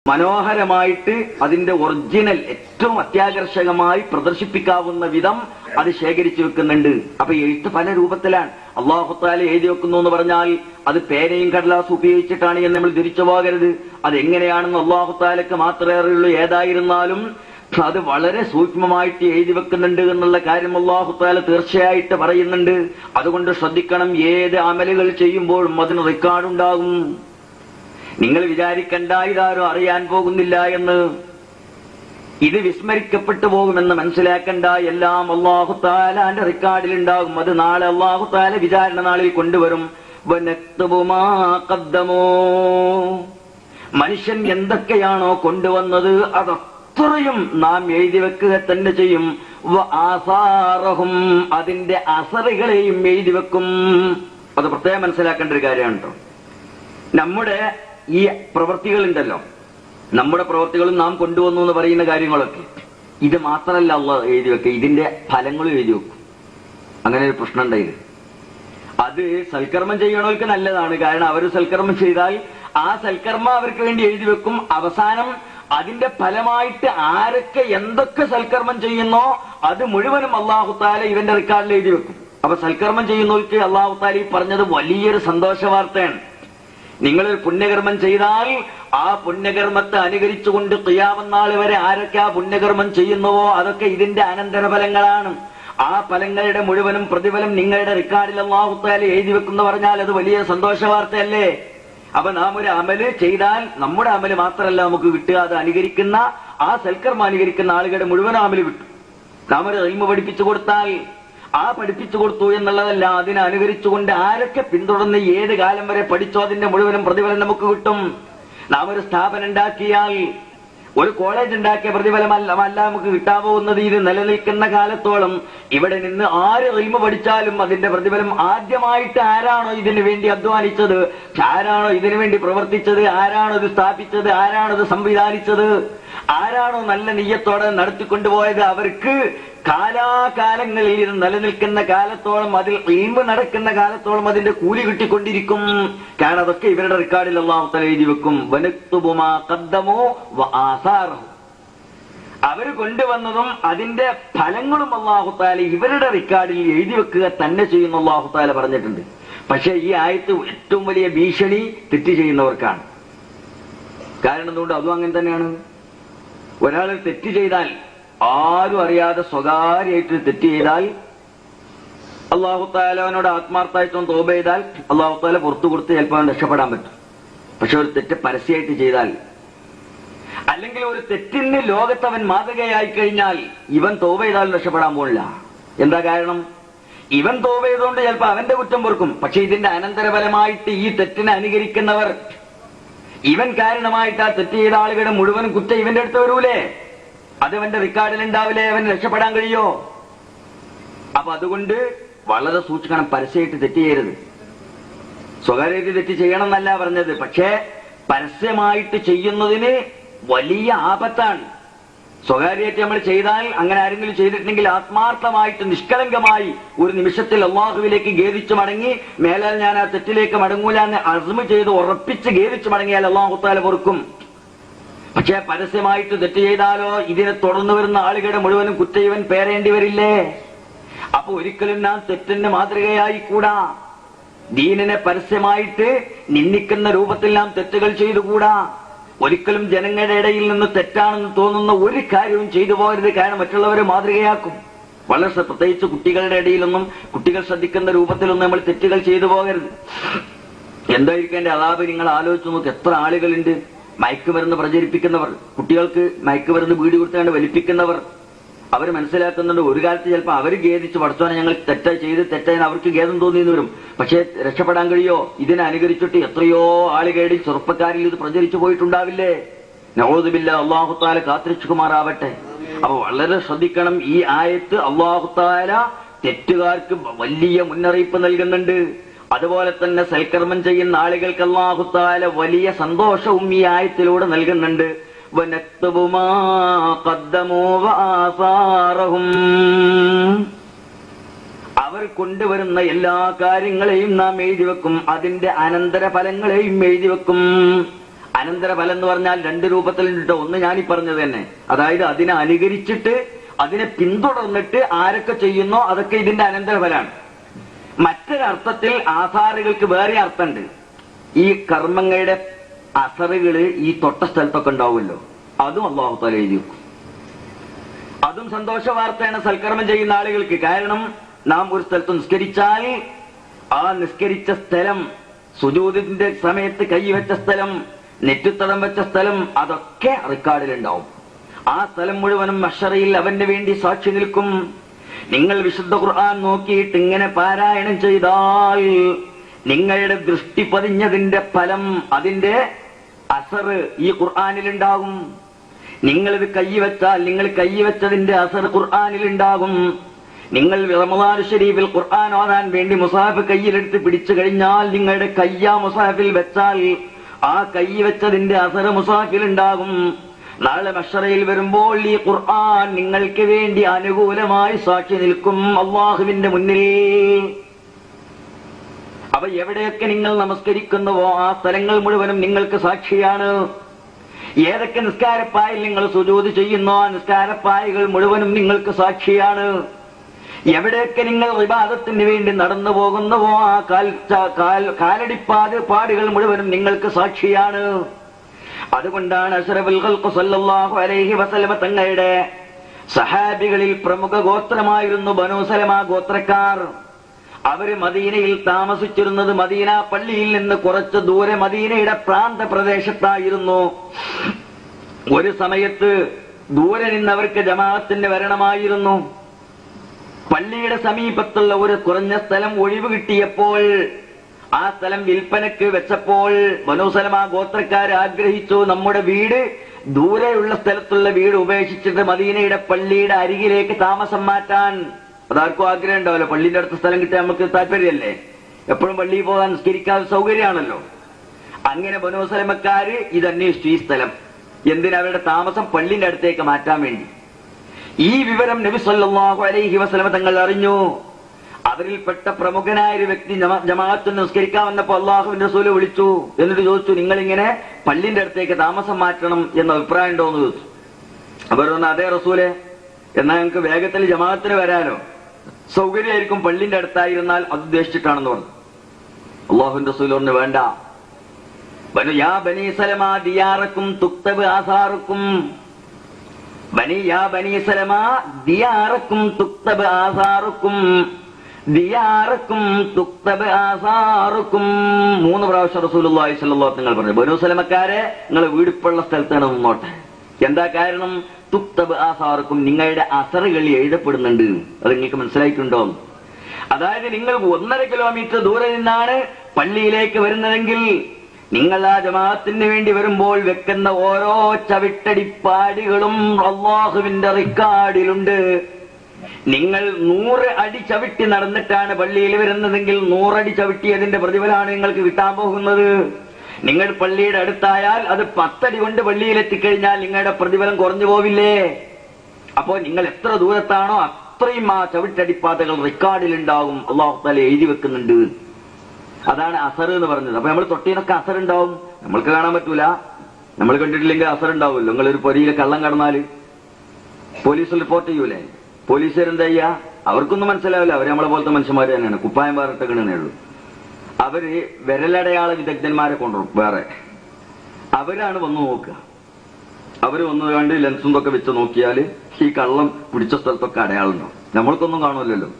മനോഹരമായിട്ട് അതിന്റെ ഒറിജിനൽ ഏറ്റവും അത്യാകർഷകമായി പ്രദർശിപ്പിക്കാവുന്ന വിധം അത് ശേഖരിച്ചു വെക്കുന്നുണ്ട്. അപ്പൊ എഴുത്ത് പല രൂപത്തിലാണ്. അല്ലാഹു തആല എഴുതി വെക്കുന്നു എന്ന് പറഞ്ഞാൽ അത് പേനയും കടലാസും ഉപയോഗിച്ചിട്ടാണ് എന്ന് നമ്മൾ ധരിച്ചു പോകരുത്. അതെങ്ങനെയാണെന്ന് അല്ലാഹു തആലക്ക് മാത്രമേ അറിയുള്ളൂ. ഏതായിരുന്നാലും അത് വളരെ സൂക്ഷ്മമായിട്ട് എഴുതി വെക്കുന്നുണ്ട് എന്നുള്ള കാര്യം അല്ലാഹു തആല തീർച്ചയായിട്ട് പറയുന്നുണ്ട്. അതുകൊണ്ട് ശ്രദ്ധിക്കണം, ഏത് അമലുകൾ ചെയ്യുമ്പോഴും അതിന് റെക്കോർഡുണ്ടാകും. നിങ്ങൾ വിചാരിക്കണ്ട ഇതാരും അറിയാൻ പോകുന്നില്ല എന്ന്. ഇത് വിസ്മരിക്കപ്പെട്ടു പോകുമെന്ന് മനസ്സിലാക്കണ്ട. എല്ലാം അല്ലാഹു തആലയുടെ റെക്കോർഡിൽ ഉണ്ടാകും. അത് നാളെ അല്ലാഹു തആല വിചാരണ നാളിൽ കൊണ്ടുവരും. മനുഷ്യൻ എന്തൊക്കെയാണോ കൊണ്ടുവന്നത് അതൊത്രയും നാം എഴുതി വെക്കുക തന്നെ ചെയ്യും. ആസാറഹും, അതിന്റെ അസറുകളെയും എഴുതി വെക്കും. അത് പ്രത്യേകം മനസ്സിലാക്കേണ്ട ഒരു കാര്യമാണ് കേട്ടോ. നമ്മുടെ ഈ പ്രവൃത്തികളുണ്ടല്ലോ, നമ്മുടെ പ്രവൃത്തികളും നാം കൊണ്ടുവന്നു എന്ന് പറയുന്ന കാര്യങ്ങളൊക്കെ ഇത് മാത്രമല്ല അല്ലാഹു എഴുതി വെക്കുക, ഇതിന്റെ ഫലങ്ങളും എഴുതി വെക്കും. അങ്ങനെ ഒരു പ്രശ്നം ഉണ്ടായത്. അത് സൽക്കർമ്മം ചെയ്യണവർക്ക് നല്ലതാണ്. കാരണം അവർ സൽക്കർമ്മം ചെയ്താൽ ആ സൽക്കർമ്മം അവർക്ക് വേണ്ടി എഴുതി വെക്കും. അവസാനം അതിന്റെ ഫലമായിട്ട് ആരൊക്കെ എന്തൊക്കെ സൽക്കർമ്മം ചെയ്യുന്നോ അത് മുഴുവനും അല്ലാഹു തആല ഇവന്റെ റെക്കോർഡിൽ എഴുതി വെക്കും. അപ്പൊ സൽക്കർമ്മം ചെയ്യുന്നവർക്ക് അല്ലാഹു തആല ഈ പറഞ്ഞത് വലിയൊരു സന്തോഷ വാർത്തയാണ്. നിങ്ങളൊരു പുണ്യകർമ്മം ചെയ്താൽ ആ പുണ്യകർമ്മത്തെ അനുകരിച്ചുകൊണ്ട് ഖിയാമത്ത് നാൾ വരെ ആരൊക്കെ ആ പുണ്യകർമ്മം ചെയ്യുന്നുവോ അതൊക്കെ ഇതിന്റെ അനന്തരഫലങ്ങളാണ്. ആ ഫലങ്ങളുടെ മുഴുവനും പ്രതിഫലം നിങ്ങളുടെ റെക്കോർഡിൽ അല്ലാഹു തആല എഴുതി വെക്കുന്ന പറഞ്ഞാൽ അത് വലിയ സന്തോഷ വാർത്തയല്ലേ? അപ്പൊ നാം ഒരു അമല് ചെയ്താൽ നമ്മുടെ അമല് മാത്രമല്ല നമുക്ക് കിട്ടുക, അത് അനുകരിക്കുന്ന ആ സൽക്കർമ്മം അനുകരിക്കുന്ന ആളുകളുടെ മുഴുവൻ അമല് കിട്ടും. നാം ഒരു ഇൽമു പഠിപ്പിച്ചു കൊടുത്താൽ ആ പഠിപ്പിച്ചു കൊടുത്തു എന്നുള്ളതല്ല, അതിനെ അനുകരിച്ചുകൊണ്ട് ആരൊക്കെ പിന്തുടർന്ന് ഏത് കാലം വരെ പഠിച്ചോ അതിന്റെ മുഴുവനും പ്രതിഫലം നമുക്ക് കിട്ടും. നാം ഒരു സ്ഥാപനം ഉണ്ടാക്കിയാൽ, ഒരു കോളേജ് ഉണ്ടാക്കിയ പ്രതിഫലമല്ല നമുക്ക് കിട്ടാൻ പോകുന്നത്. ഇത് നിലനിൽക്കുന്ന കാലത്തോളം ഇവിടെ നിന്ന് ആര് ഇൽമു പഠിച്ചാലും അതിന്റെ പ്രതിഫലം ആദ്യമായിട്ട് ആരാണോ ഇതിനു വേണ്ടി അധ്വാനിച്ചത്, ആരാണോ ഇതിനു വേണ്ടി പ്രവർത്തിച്ചത്, ആരാണോ ഇത് സ്ഥാപിച്ചത്, ആരാണോ ഇത് സംവിധാനിച്ചത്, ആരാണോ നല്ല നിയ്യത്തോടെ നടത്തിക്കൊണ്ടുപോയത്, അവർക്ക് കാലാകാലങ്ങളിൽ ഇത് നിലനിൽക്കുന്ന കാലത്തോളം, അതിൽ ഇൽമു നടക്കുന്ന കാലത്തോളം അതിന്റെ കൂലി കിട്ടിക്കൊണ്ടിരിക്കും. കാരണം അതൊക്കെ ഇവരുടെ റെക്കോർഡിൽ അല്ലാഹു തആല എഴുതി വെക്കും. വനക്തുബു മാ ഖദ്ദമൂ വആസാറഹു, അവർ കൊണ്ടുവന്നതും അതിന്റെ ഫലങ്ങളും അല്ലാഹു തആല ഇവരുടെ റെക്കോർഡിൽ എഴുതി വെക്കുക തന്നെ ചെയ്യുന്ന അല്ലാഹു തആല പറഞ്ഞിട്ടുണ്ട്. പക്ഷെ ഈ ആയത്ത് ഏറ്റവും വലിയ ഭീഷണി തെറ്റ് ചെയ്യുന്നവർക്കാണ്. കാരണം എന്തുകൊണ്ട്? അതും അങ്ങനെ തന്നെയാണ്. ഒരാൾ തെറ്റ് ചെയ്താൽ, ആരും അറിയാതെ സ്വകാര്യമായിട്ട് തെറ്റ് ചെയ്താൽ, അല്ലാഹു തആല അവനോട് ആത്മാർത്ഥമായിട്ടും തൗബ ചെയ്താൽ അല്ലാഹു തആല പുറത്തു കൊടുത്ത് ചിലപ്പോൾ രക്ഷപ്പെടാൻ പറ്റും. പക്ഷെ ഒരു തെറ്റ് പരസ്യമായിട്ട് ചെയ്താൽ, അല്ലെങ്കിൽ ഒരു തെറ്റിന് ലോകത്ത് അവൻ മാതൃകയായി കഴിഞ്ഞാൽ ഇവൻ തൗബ ചെയ്താൽ രക്ഷപ്പെടാൻ പോണില്ല. എന്താ കാരണം? ഇവൻ തൗബ ചെയ്തുകൊണ്ട് ചിലപ്പോൾ അവന്റെ കുറ്റം പൊറുക്കും. പക്ഷെ ഇതിന്റെ അനന്തരഫലമായിട്ട് ഈ തെറ്റിനെ അനുകരിക്കുന്നവർ, ഇവൻ കാരണമായിട്ട് ആ തെറ്റ് ചെയ്ത ആളുകളുടെ മുഴുവൻ കുറ്റം ഇവന്റെ അടുത്ത് വരൂലേ? അത് അവന്റെ റെക്കോർഡിൽ ഉണ്ടാവില്ലേ? അവന് രക്ഷപ്പെടാൻ കഴിയോ? അപ്പൊ അതുകൊണ്ട് വളരെ സൂക്ഷിക്കണം. പരസ്യമായിട്ട് തെറ്റ് ചെയ്യരുത്. സ്വകാര്യമായിട്ട് തെറ്റ് ചെയ്യണം എന്നല്ല പറഞ്ഞത്, പക്ഷേ പരസ്യമായിട്ട് ചെയ്യുന്നതിന് വലിയ ആപത്താണ്. സ്വകാര്യമായിട്ട് നമ്മൾ ചെയ്താൽ, അങ്ങനെ ആരെങ്കിലും ചെയ്തിട്ടുണ്ടെങ്കിൽ ആത്മാർത്ഥമായിട്ട് നിഷ്കളങ്കമായി ഒരു നിമിഷത്തിൽ അല്ലാഹുവിലേക്ക് ഖേദിച്ചു മടങ്ങി, മേലാൽ ഞാൻ ആ തെറ്റിലേക്ക് മടങ്ങൂല എന്ന് അസ്മ ചെയ്ത് ഉറപ്പിച്ച് ഖേദിച്ചു മടങ്ങിയാൽ അല്ലാഹു തആല പൊറുക്കും. പക്ഷെ പരസ്യമായിട്ട് തെറ്റ് ചെയ്താലോ ഇതിനെ തുടർന്നു വരുന്ന ആളുകളുടെ മുഴുവനും കുറ്റം ഇവൻ പേരേണ്ടി വരില്ലേ? അപ്പൊ ഒരിക്കലും നാം തെറ്റിന് മാതൃകയായി കൂടാ. ദീനിനെ പരസ്യമായിട്ട് നിന്ദിക്കുന്ന രൂപത്തിൽ നാം തെറ്റുകൾ ചെയ്തുകൂടാ. ഒരിക്കലും ജനങ്ങളുടെ ഇടയിൽ നിന്ന് തെറ്റാണെന്ന് തോന്നുന്ന ഒരു കാര്യവും ചെയ്തു പോകരുത്. കാരണം മറ്റുള്ളവരെ മാതൃകയാക്കും. വളരെ പ്രത്യേകിച്ച് കുട്ടികളുടെ ഇടയിലൊന്നും, കുട്ടികൾ ശ്രദ്ധിക്കുന്ന രൂപത്തിലൊന്നും നമ്മൾ തെറ്റുകൾ ചെയ്തു പോകരുത്. എന്തായിരിക്കും എന്റെ അതാപ്? നിങ്ങൾ ആലോചിച്ച് നോക്ക്. എത്ര ആളുകളുണ്ട് മയക്കുമരുന്ന് പ്രചരിപ്പിക്കുന്നവർ, കുട്ടികൾക്ക് മയക്കുമരുന്ന് വീട് കൊടുത്താണ്ട് വലിപ്പിക്കുന്നവർ. അവർ മനസ്സിലാക്കുന്നുണ്ട് ഒരു കാലത്ത് ചിലപ്പോൾ അവർ ഖേദിച്ച് പഠിച്ചോനെ ഞങ്ങൾ തെറ്റായി ചെയ്ത് തെറ്റായി അവർക്ക് ഖേദം തോന്നിയെന്ന് വരും. പക്ഷേ രക്ഷപ്പെടാൻ കഴിയോ? ഇതിനെ അനുകരിച്ചിട്ട് എത്രയോ ആളുകളുടെ ചെറുപ്പക്കാരിൽ ഇത് പ്രചരിച്ചു പോയിട്ടുണ്ടാവില്ലേ? നഊദു ബില്ലാഹ്, അല്ലാഹു തആല കാത്തിരക്ഷിക്കുമാറാവട്ടെ. അപ്പൊ വളരെ ശ്രദ്ധിക്കണം. ഈ ആയത്ത് അല്ലാഹു തആല തെറ്റുകാർക്ക് വലിയ മുന്നറിയിപ്പ് നൽകുന്നുണ്ട്. അതുപോലെ തന്നെ സൽക്കർമ്മം ചെയ്യുന്ന ആളുകൾക്ക് അല്ലാഹു തആല വലിയ സന്തോഷവും ഈ ആയത്തിലൂടെ നൽകുന്നുണ്ട്. വനക്തുബു മാ ഖദ്ദമൂ വആസാറഹും, അവർ കൊണ്ടുവരുന്ന എല്ലാ കാര്യങ്ങളെയും നാം എഴുതി വെക്കും, അതിന്റെ അനന്തര ഫലങ്ങളെയും എഴുതി വെക്കും. അനന്തരഫലം എന്ന് പറഞ്ഞാൽ രണ്ട് രൂപത്തിലുണ്ട്. ഒന്ന് ഞാനീ പറഞ്ഞത് തന്നെ, അതായത് അതിനെ അനുകരിച്ചിട്ട് അതിനെ പിന്തുടർന്നിട്ട് ആരൊക്കെ ചെയ്യുന്നോ അതൊക്കെ ഇതിന്റെ അനന്തരഫലാണ്. മറ്റൊരർത്ഥത്തിൽ ആധാറുകൾക്ക് വേറെ അർത്ഥമുണ്ട്. ഈ കർമ്മങ്ങളുടെ അസറുകള് ഈ തൊട്ട സ്ഥലത്തൊക്കെ ഉണ്ടാവുമല്ലോ, അതും അല്ലാഹു തആല എഴുതി വെക്കും. അതും സന്തോഷ വാർത്തയാണ് സൽക്കർമ്മം ചെയ്യുന്ന ആളുകൾക്ക്. കാരണം നാം ഒരു സ്ഥലത്ത് നിസ്കരിച്ചാൽ ആ നിസ്കരിച്ച സ്ഥലം, സുജൂദിന്റെ സമയത്ത് കൈവച്ച സ്ഥലം, നെറ്റിത്തടം വെച്ച സ്ഥലം, അതൊക്കെ റെക്കോർഡിലുണ്ടാവും. ആ സ്ഥലം മുഴുവനും മഹ്ശറയിൽ അവന് വേണ്ടി സാക്ഷി നിൽക്കും. നിങ്ങൾ വിശുദ്ധ ഖുർആൻ നോക്കിയിട്ട് ഇങ്ങനെ പാരായണം ചെയ്താൽ നിങ്ങളുടെ ദൃഷ്ടി പതിഞ്ഞതിന്റെ ഫലം, അതിന്റെ അസർ ഈ ഖുർആനിലുണ്ടാകും. നിങ്ങളിത് കൈവച്ചാൽ നിങ്ങൾ കൈവച്ചതിന്റെ അസർ ഖുർആനിലുണ്ടാകും. നിങ്ങൾ റമദാൻ ശരീഫിൽ ഖുർആൻ ഓതാൻ വേണ്ടി മുസാഫ് കയ്യിലെടുത്ത് പിടിച്ചു കഴിഞ്ഞാൽ നിങ്ങളുടെ കയ്യാ മുസാഫിൽ വെച്ചാൽ ആ കൈ വെച്ചതിന്റെ അസർ മുസാഫിൽ ഉണ്ടാകും. നാളെ മഹ്ശറയിൽ വരുമ്പോൾ ഈ ഖുർആൻ നിങ്ങൾക്ക് വേണ്ടി അനുകൂലമായി സാക്ഷി നിൽക്കും അല്ലാഹുവിന്റെ മുന്നിൽ. അപ്പൊ എവിടെയൊക്കെ നിങ്ങൾ നമസ്കരിക്കുന്നുവോ ആ സ്ഥലങ്ങൾ മുഴുവനും നിങ്ങൾക്ക് സാക്ഷിയാണ്. ഏതൊക്കെ നിസ്കാരപ്പായിൽ നിങ്ങൾ സുജൂദ് ചെയ്യുന്നോ ആ നിസ്കാരപ്പായകൾ മുഴുവനും നിങ്ങൾക്ക് സാക്ഷിയാണ്. എവിടെയൊക്കെ നിങ്ങൾ ഇബാദത്തിന് വേണ്ടി നടന്നു പോകുന്നുവോ ആ കാലടിപ്പാടുകൾ മുഴുവനും നിങ്ങൾക്ക് സാക്ഷിയാണ്. അതുകൊണ്ടാണ് അഷ്റഫുൽ ഖൽഖ് സല്ലല്ലാഹു അലൈഹി വസല്ലമ തങ്ങളുടെ സഹാബികളിൽ പ്രമുഖ ഗോത്രമായിരുന്നു ബനൂ സലമ ഗോത്രക്കാർ. അവര് മദീനയിൽ താമസിച്ചിരുന്നത് മദീന പള്ളിയിൽ നിന്ന് കുറച്ച് ദൂരെ മദീനയുടെ പ്രാന്ത പ്രദേശത്തായിരുന്നു. ഒരു സമയത്ത് ദൂരെ നിന്നവർക്ക് ജമാഅത്തിന് വരണമായിരുന്നു. പള്ളിയുടെ സമീപത്തുള്ള ഒരു കുറഞ്ഞ സ്ഥലം ഒഴിവ് കിട്ടിയപ്പോൾ ആ സ്ഥലം വിൽപ്പനക്ക് വെച്ചപ്പോൾ ബനൂ സലമ ഗോത്രക്കാർ ആഗ്രഹിച്ചു, നമ്മുടെ വീട് ദൂരെയുള്ള സ്ഥലത്തുള്ള വീട് ഉപേക്ഷിച്ചിട്ട് മദീനയുടെ പള്ളിയുടെ അരികിലേക്ക് താമസം മാറ്റാൻ. അതാർക്കും ആഗ്രഹം ഉണ്ടാവല്ലോ, പള്ളിയുടെ അടുത്ത സ്ഥലം കിട്ടിയാൽ നമുക്ക് താല്പര്യമല്ലേ, എപ്പോഴും പള്ളിയിൽ പോകാൻ നിസ്കരിക്കാൻ സൗകര്യമാണല്ലോ. അങ്ങനെ ബനൂ സലമക്കാര് ഇത് അന്വേഷിച്ചു, ഈ സ്ഥലം എന്തിനാ അവരുടെ താമസം പള്ളിന്റെ അടുത്തേക്ക് മാറ്റാൻ വേണ്ടി. ഈ വിവരം നബി സല്ലല്ലാഹു അലൈഹി വസല്ലമ തങ്ങൾ അറിഞ്ഞു. അവരിൽപ്പെട്ട പ്രമുഖനായ ഒരു വ്യക്തി ജമാഅത്തിന് നിസ്കരിക്കാൻ വന്നപ്പോ അള്ളാഹുവിന്റെ റസൂല് വിളിച്ചു. എന്നിട്ട് ചോദിച്ചു, നിങ്ങളിങ്ങനെ പള്ളിന്റെ അടുത്തേക്ക് താമസം മാറ്റണം എന്ന അഭിപ്രായം ഉണ്ടോ എന്ന് ചോദിച്ചു. അവർ പറഞ്ഞു, അതേ റസൂലെ, എന്നാൽ ഞങ്ങൾക്ക് വേഗത്തിൽ ജമാഅത്തിന് വരാനോ, സൗകര്യമായിരിക്കും പള്ളിന്റെ അടുത്തായിരുന്നാൽ അത് ഉദ്ദേശിച്ചിട്ടാണെന്ന് പറഞ്ഞു. അള്ളാഹുവിന്റെ റസൂല് പറഞ്ഞു, വേണ്ട, യാ ബനീ സലമ ദിയാറക്കും തുക്തബ് ആസാറുക്കും, യാ ബനീ സലമ ദിയാറക്കും തുക്തബ് ആസാറുക്കും, ദിയാറക്കും തുക്തബ് ആസാറുക്കും. 3 പ്രാവശ്യം റസൂലുള്ളാഹി സ്വല്ലല്ലാഹു അലൈഹി വസല്ലം പറഞ്ഞു, ബനൂ സലമക്കാരെ നിങ്ങൾ വീടിപ്പുള്ള സ്ഥലത്താണ് നിന്നോട്ടെ. എന്താ കാരണം? തുക്തബ് ആസാറുക്കും, നിങ്ങളുടെ അസറുകൾ എഴുതപ്പെടുന്നുണ്ട്. അത് നിങ്ങൾക്ക് മനസ്സിലായിട്ടുണ്ടോ? അതായത് നിങ്ങൾ 1.5 കിലോമീറ്റർ ദൂരെ നിന്നാണ് പള്ളിയിലേക്ക് വരുന്നതെങ്കിൽ നിങ്ങൾ ആ ജമാഅത്തിന് വേണ്ടി വരുമ്പോൾ വെക്കുന്ന ഓരോ ചവിട്ടടിപ്പാടികളും അല്ലാഹുവിന്റെ റിക്കാർഡിലുണ്ട്. നിങ്ങൾ 100 അടി ചവിട്ടി നടന്നിട്ടാണ് പള്ളിയിൽ വരുന്നതെങ്കിൽ 100 അടി ചവിട്ടിയതിന്റെ പ്രതിഫലമാണ് നിങ്ങൾക്ക് കിട്ടാൻ പോകുന്നത്. നിങ്ങൾ പള്ളിയുടെ അടുത്തായാൽ അത് 10 അടി കൊണ്ട് പള്ളിയിലെത്തിക്കഴിഞ്ഞാൽ നിങ്ങളുടെ പ്രതിഫലം കുറഞ്ഞു പോവില്ലേ? അപ്പോ നിങ്ങൾ എത്ര ദൂരത്താണോ അത്രയും ആ ചവിട്ടടിപ്പാതകൾ റെക്കോർഡിലുണ്ടാകും, അല്ലാഹു തആല എഴുതി വെക്കുന്നുണ്ട്. അതാണ് അസർ എന്ന് പറഞ്ഞത്. അപ്പൊ നമ്മൾ തൊട്ടീനൊക്കെ അസർ ഉണ്ടാവും, നമ്മൾക്ക് കാണാൻ പറ്റൂല. നമ്മൾ കണ്ടിട്ടില്ലെങ്കിൽ അസർ ഉണ്ടാവുമല്ലോ. നിങ്ങളൊരു പൊരിയിലെ കള്ളം കടന്നാല് പോലീസിൽ റിപ്പോർട്ട് ചെയ്യൂലേ? പോലീസുകാരെന്താ ചെയ്യാ? അവർക്കൊന്നും മനസ്സിലാവില്ല, അവർ നമ്മളെ പോലത്തെ മനുഷ്യന്മാർ തന്നെയാണ്, കുപ്പായം വേറിട്ടേ ഉള്ളൂ. അവര് വിരലടയാള വിദഗ്ധന്മാരെ കൊണ്ടുവരും വേറെ, അവരാണ് വന്നു നോക്കുക. അവര് വന്നു കണ്ട് ലെൻസും ഒക്കെ വെച്ച് നോക്കിയാല് ഈ കള്ളം പിടിച്ച സ്ഥലത്തൊക്കെ അടയാളുണ്ടാവും, നമ്മൾക്കൊന്നും കാണുമല്ലോ.